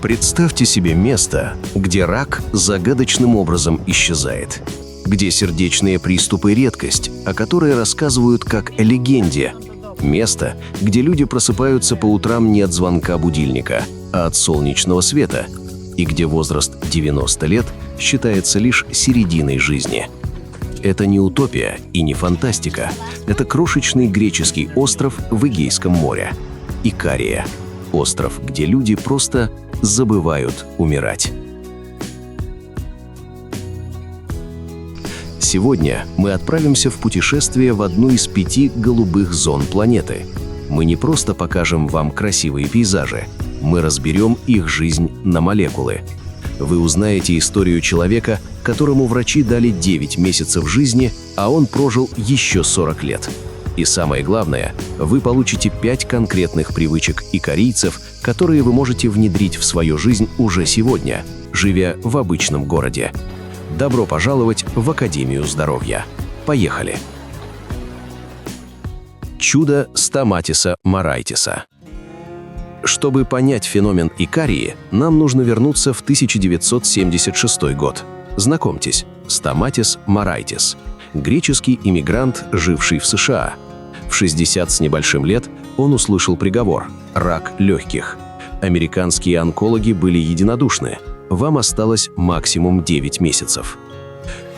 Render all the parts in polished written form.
Представьте себе место, где рак загадочным образом исчезает, где сердечные приступы – редкость, о которой рассказывают как о легенде. Место, где люди просыпаются по утрам не от звонка будильника, а от солнечного света, и где возраст 90 лет считается лишь серединой жизни. Это не утопия и не фантастика. Это крошечный греческий остров в Эгейском море – Икария. Остров, где люди просто забывают умирать. Сегодня мы отправимся в путешествие в одну из 5 голубых зон планеты. Мы не просто покажем вам красивые пейзажи, мы разберем их жизнь на молекулы. Вы узнаете историю человека, которому врачи дали 9 месяцев жизни, а он прожил еще 40 лет. И самое главное, вы получите 5 конкретных привычек икарийцев, которые вы можете внедрить в свою жизнь уже сегодня, живя в обычном городе. Добро пожаловать в Академию здоровья. Поехали! Чудо Стаматиса Марайтиса. Чтобы понять феномен Икарии, нам нужно вернуться в 1976 год. Знакомьтесь, Стаматис Марайтис – греческий иммигрант, живший в США. В 60 с небольшим лет он услышал приговор – рак легких. Американские онкологи были единодушны – вам осталось максимум 9 месяцев.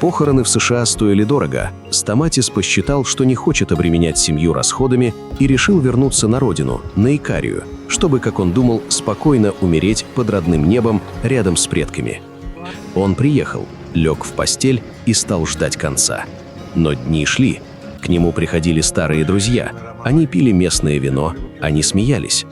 Похороны в США стоили дорого. Стаматис посчитал, что не хочет обременять семью расходами и решил вернуться на родину, на Икарию, чтобы, как он думал, спокойно умереть под родным небом рядом с предками. Он приехал, лег в постель и стал ждать конца. Но дни шли. К нему приходили старые друзья. Они пили местное вино, они смеялись.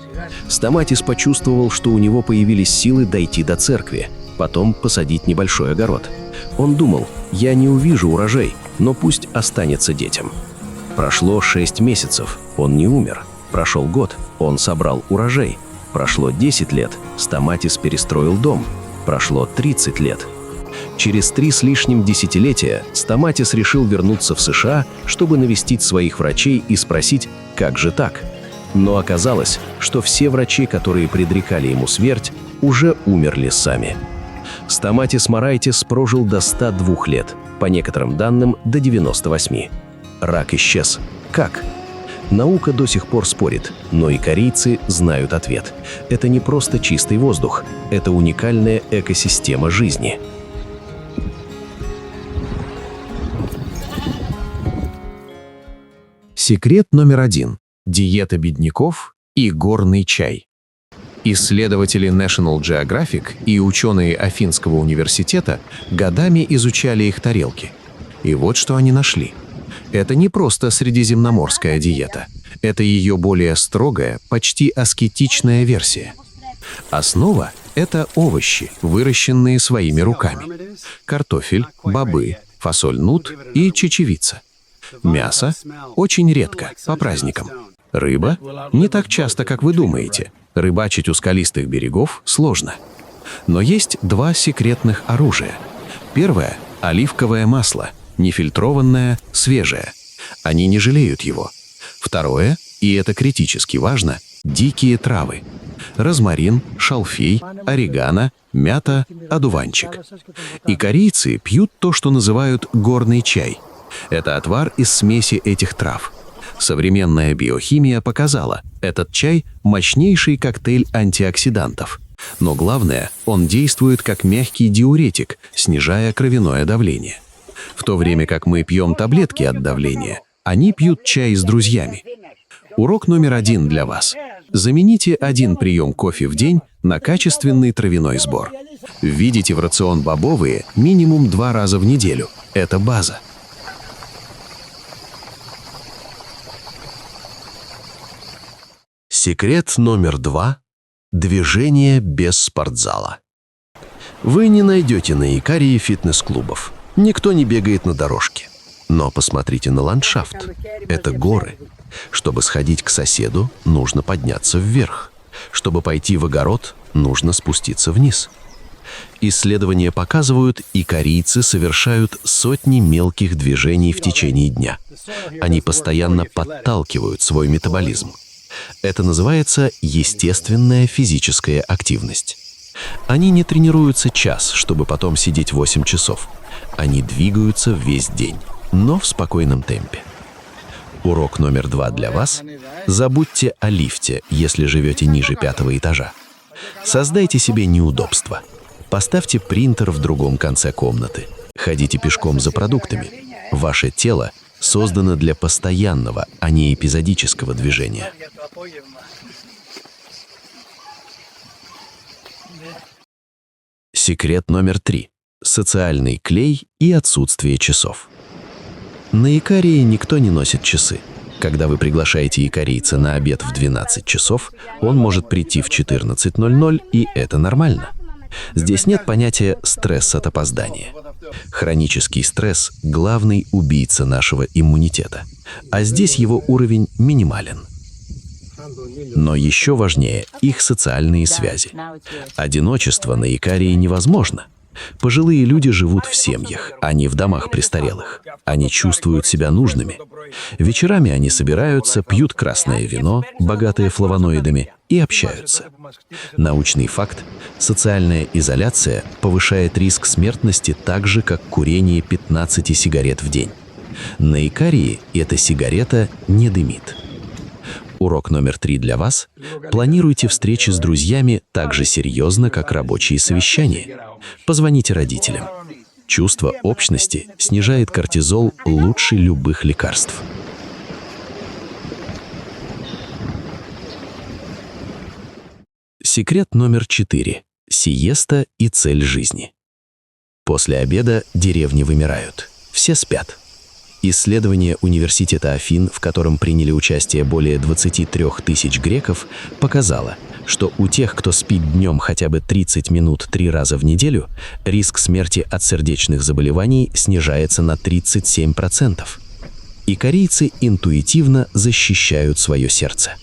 Стаматис почувствовал, что у него появились силы дойти до церкви, потом посадить небольшой огород. Он думал: я не увижу урожай, но пусть останется детям. Прошло 6 месяцев, он не умер. Прошел год, он собрал урожай. Прошло 10 лет, Стаматис перестроил дом. Прошло 30 лет. Через 3 с лишним десятилетия Стаматис решил вернуться в США, чтобы навестить своих врачей и спросить, как же так? Но оказалось, что все врачи, которые предрекали ему смерть, уже умерли сами. Стаматис Марайтис прожил до 102 лет, по некоторым данным до 98. Рак исчез. Как? Наука до сих пор спорит, но икарийцы знают ответ. Это не просто чистый воздух, это уникальная экосистема жизни. Секрет номер 1. Диета бедняков и горный чай. Исследователи National Geographic и ученые Афинского университета годами изучали их тарелки. И вот что они нашли. Это не просто средиземноморская диета. Это ее более строгая, почти аскетичная версия. Основа – это овощи, выращенные своими руками. Картофель, бобы, фасоль нут и чечевица. Мясо – очень редко, по праздникам. Рыба – не так часто, как вы думаете. Рыбачить у скалистых берегов сложно. Но есть 2 секретных оружия. Первое – оливковое масло, нефильтрованное, свежее. Они не жалеют его. Второе, и это критически важно, дикие травы. Розмарин, шалфей, орегано, мята, одуванчик. Икарийцы пьют то, что называют горный чай. Это отвар из смеси этих трав. Современная биохимия показала, этот чай – мощнейший коктейль антиоксидантов. Но главное, он действует как мягкий диуретик, снижая кровяное давление. В то время как мы пьем таблетки от давления, они пьют чай с друзьями. Урок номер 1 для вас. Замените 1 прием кофе в день на качественный травяной сбор. Введите в рацион бобовые минимум 2 раза в неделю. Это база. Секрет номер 2. Движение без спортзала. Вы не найдете на Икарии фитнес-клубов. Никто не бегает на дорожке. Но посмотрите на ландшафт. Это горы. Чтобы сходить к соседу, нужно подняться вверх. Чтобы пойти в огород, нужно спуститься вниз. Исследования показывают, икарийцы совершают сотни мелких движений в течение дня. Они постоянно подталкивают свой метаболизм. Это называется естественная физическая активность. Они не тренируются час, чтобы потом сидеть 8 часов. Они двигаются весь день, но в спокойном темпе. Урок номер 2 для вас – забудьте о лифте, если живете ниже 5-го этажа. Создайте себе неудобства. Поставьте принтер в другом конце комнаты. Ходите пешком за продуктами. Ваше тело создано для постоянного, а не эпизодического движения. Секрет номер 3. Социальный клей и отсутствие часов. На Икарии никто не носит часы. Когда вы приглашаете икарийца на обед в 12 часов, он может прийти в 14:00, и это нормально. Здесь нет понятия «стресс от опоздания». Хронический стресс – главный убийца нашего иммунитета, а здесь его уровень минимален. Но еще важнее – их социальные связи. Одиночество на Икарии невозможно. Пожилые люди живут в семьях, а не в домах престарелых. Они чувствуют себя нужными. Вечерами они собираются, пьют красное вино, богатое флавоноидами, и общаются. Научный факт – социальная изоляция повышает риск смертности так же, как курение 15 сигарет в день. На Икарии эта сигарета не дымит. Урок номер 3 для вас – планируйте встречи с друзьями так же серьезно, как рабочие совещания. Позвоните родителям. Чувство общности снижает кортизол лучше любых лекарств. Секрет номер 4. Сиеста и цель жизни. После обеда деревни вымирают. Все спят. Исследование Университета Афин, в котором приняли участие более 23 тысяч греков, показало, что у тех, кто спит днем хотя бы 30 минут 3 раза в неделю, риск смерти от сердечных заболеваний снижается на 37%. Икарийцы интуитивно защищают свое сердце.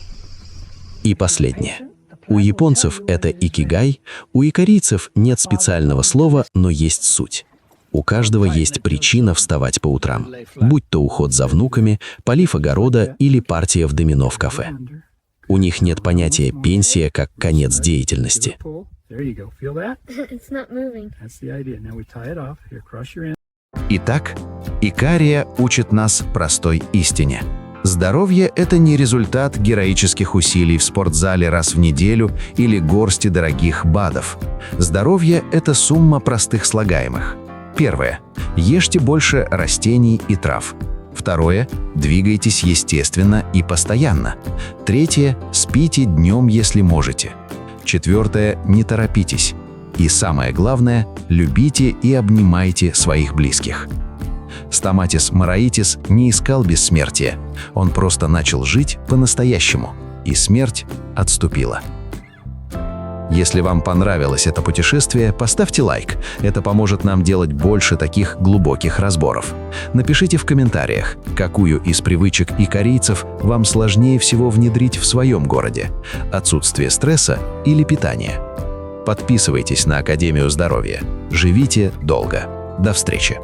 И последнее. У японцев это икигай, у икарийцев нет специального слова, но есть суть. У каждого есть причина вставать по утрам, будь то уход за внуками, полив огорода или партия в домино в кафе. У них нет понятия «пенсия» как конец деятельности. Итак, Икария учит нас простой истине. Здоровье – это не результат героических усилий в спортзале раз в неделю или горсти дорогих БАДов. Здоровье – это сумма простых слагаемых. Первое. Ешьте больше растений и трав. Второе. Двигайтесь естественно и постоянно. Третье. Спите днем, если можете. Четвертое. Не торопитесь. И самое главное, любите и обнимайте своих близких. Стаматис Мараитис не искал бессмертия. Он просто начал жить по-настоящему, и смерть отступила. Если вам понравилось это путешествие, поставьте лайк. Это поможет нам делать больше таких глубоких разборов. Напишите в комментариях, какую из привычек икарийцев вам сложнее всего внедрить в своем городе. Отсутствие стресса или питание. Подписывайтесь на Академию здоровья. Живите долго. До встречи!